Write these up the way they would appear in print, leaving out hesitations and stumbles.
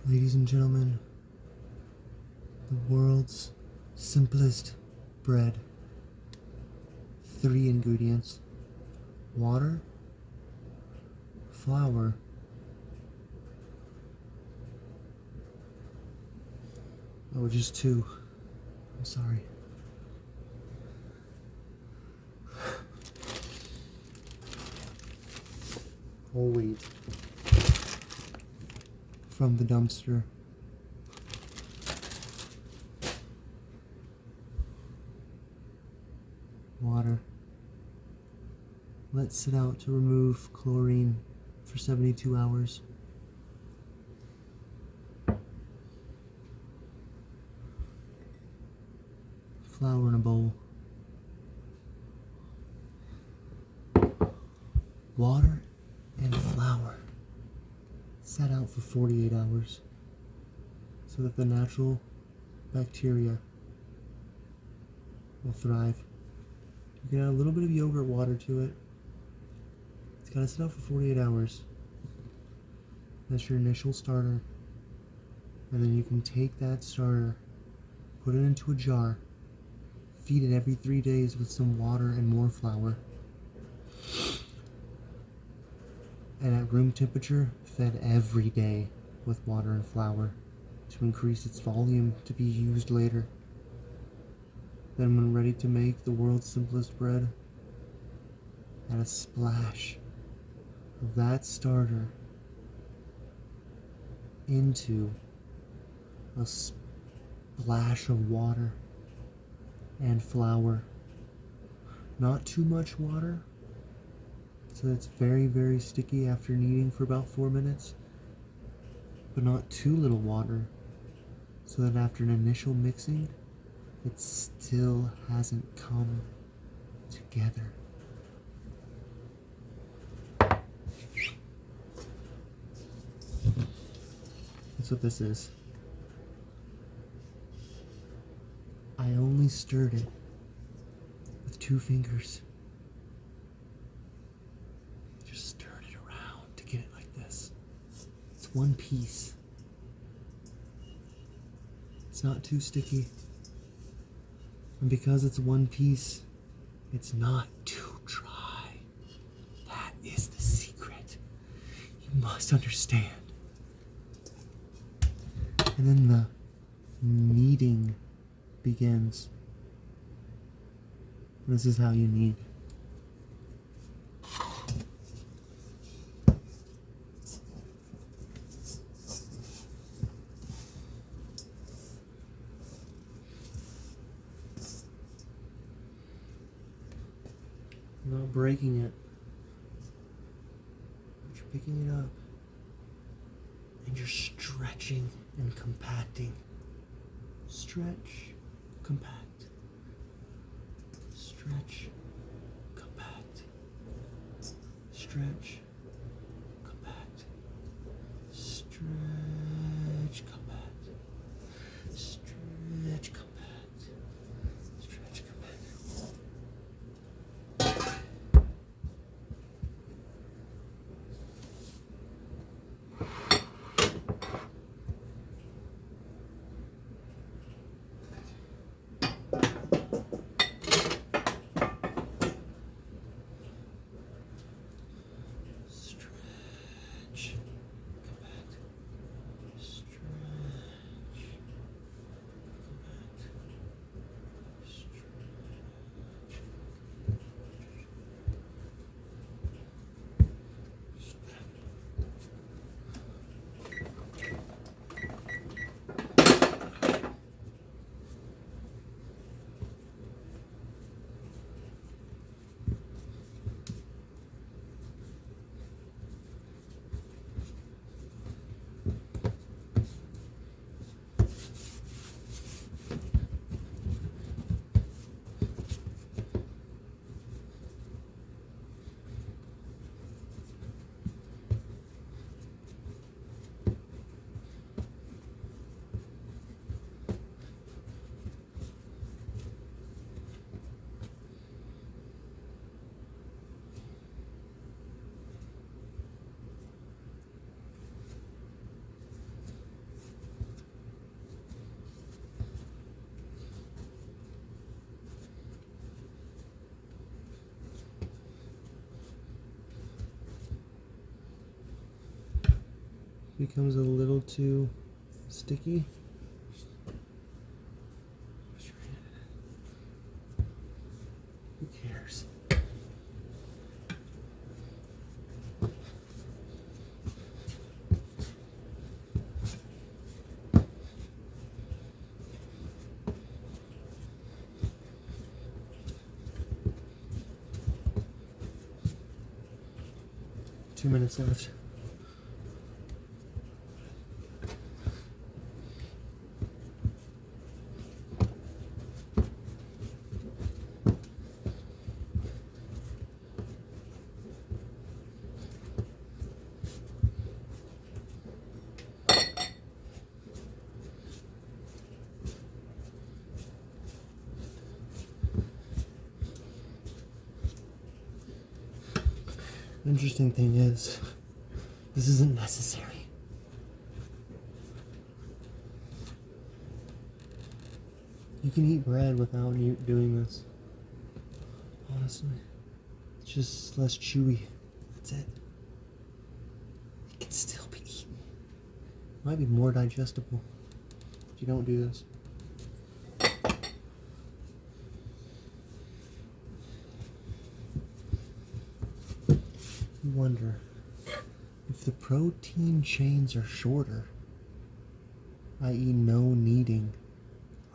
Ladies and gentlemen, the world's simplest bread. 3 ingredients: water, flour, oh, just 2. I'm sorry. Whole wheat from the dumpster. Water. Let sit out to remove chlorine for 72 hours. Flour in a bowl. Water and flour. Set out for 48 hours so that the natural bacteria will thrive. You can add a little bit of yogurt water to it. It's got to sit out for 48 hours. That's your initial starter. And then you can take that starter, put it into a jar, feed it every 3 days with some water and more flour. And at room temperature, fed every day with water and flour to increase its volume to be used later. Then when ready to make the world's simplest bread, add a splash of that starter into a splash of water and flour. Not too much water, so it's very, very sticky after kneading for about 4 minutes, but not too little water, so that after an initial mixing, it still hasn't come together. That's what this is. I only stirred it with 2 fingers. Just stirred it around to get it like this. It's one piece. It's not too sticky. And because it's one piece, it's not too dry. That is the secret. You must understand. And then the kneading begins. This is how you knead. Not breaking it, but you're picking it up and you're stretching and compacting. Stretch, compact. Stretch, compact. Stretch, compact. Stretch, compact. Stretch, compact. Stretch, compact. becomes a little too sticky, who cares? Two minutes left. The interesting thing is, this isn't necessary. You can eat bread without you doing this. Honestly. It's just less chewy. That's it. It can still be eaten. Might be more digestible if you don't do this. You wonder if the protein chains are shorter, i.e. no kneading,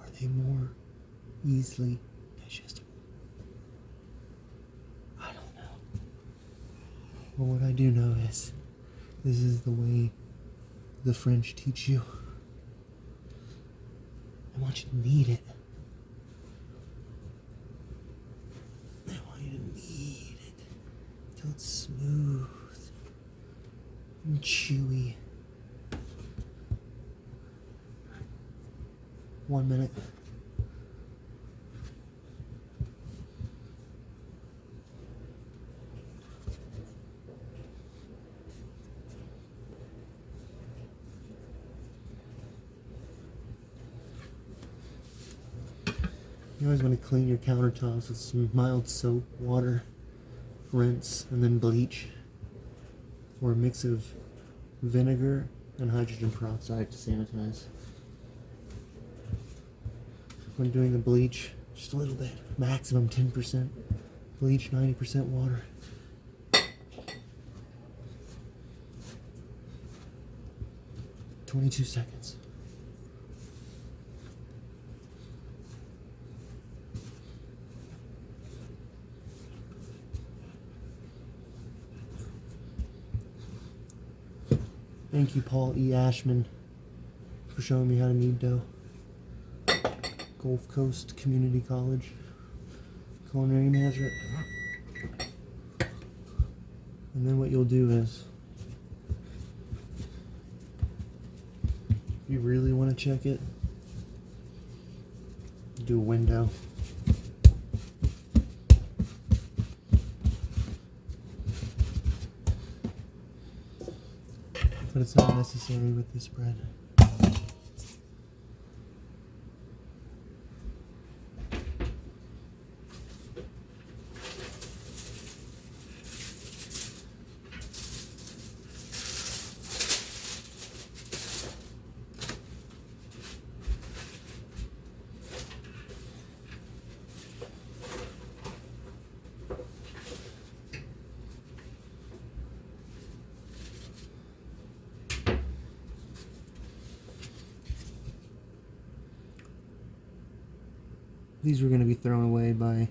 are they more easily digestible? I don't know. But what I do know is this is the way the French teach you. I want you to knead it. I want you to knead it until it's smooth and chewy. 1 minute. You always want to clean your countertops with some mild soap, water, rinse, and then bleach, or a mix of vinegar and hydrogen peroxide to sanitize. When doing the bleach, just a little bit, maximum 10%. Bleach, 90% water. "22 seconds. Thank you, Paul E. Ashman, for showing me how to knead dough. Gulf Coast Community College, culinary management. And then what you'll do is, if you really want to check it, do a window. But it's not necessary with this bread. These were going to be thrown away by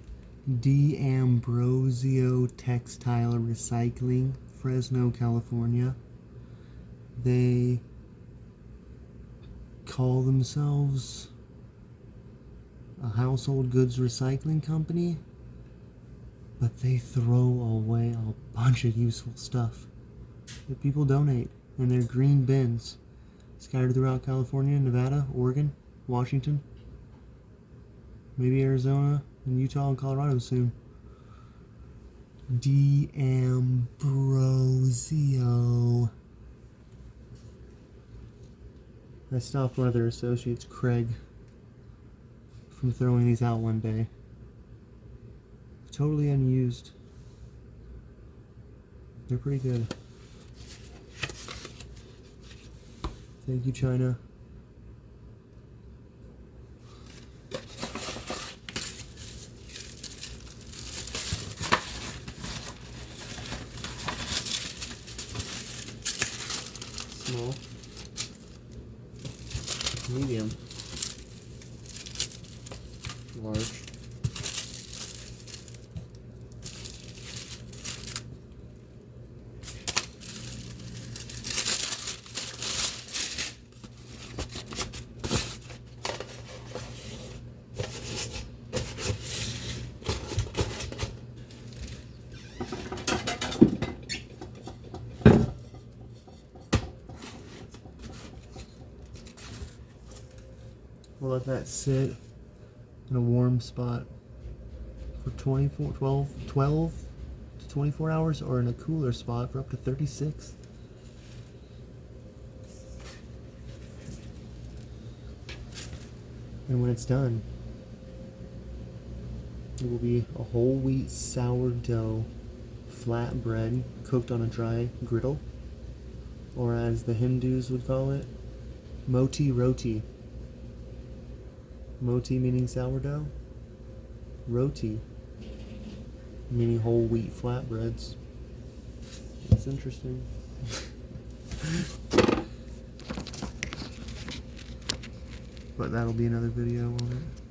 D'Ambrosio Textile Recycling, Fresno, California. They call themselves a household goods recycling company, but they throw away a bunch of useful stuff that people donate in their green bins scattered throughout California, Nevada, Oregon, Washington, maybe Arizona, and Utah and Colorado soon. D'Ambrosio. I stopped one of their associates, Craig, from throwing these out one day. Totally unused. They're pretty good. Thank you, China. Small. Medium. Large. We'll let that sit in a warm spot for 12 to 24 hours, or in a cooler spot for up to 36. And when it's done, it will be a whole wheat sourdough flatbread cooked on a dry griddle, or as the Hindus would call it, moti roti. Moti meaning sourdough, roti meaning whole wheat flatbreads. That's interesting. But that'll be another video on it.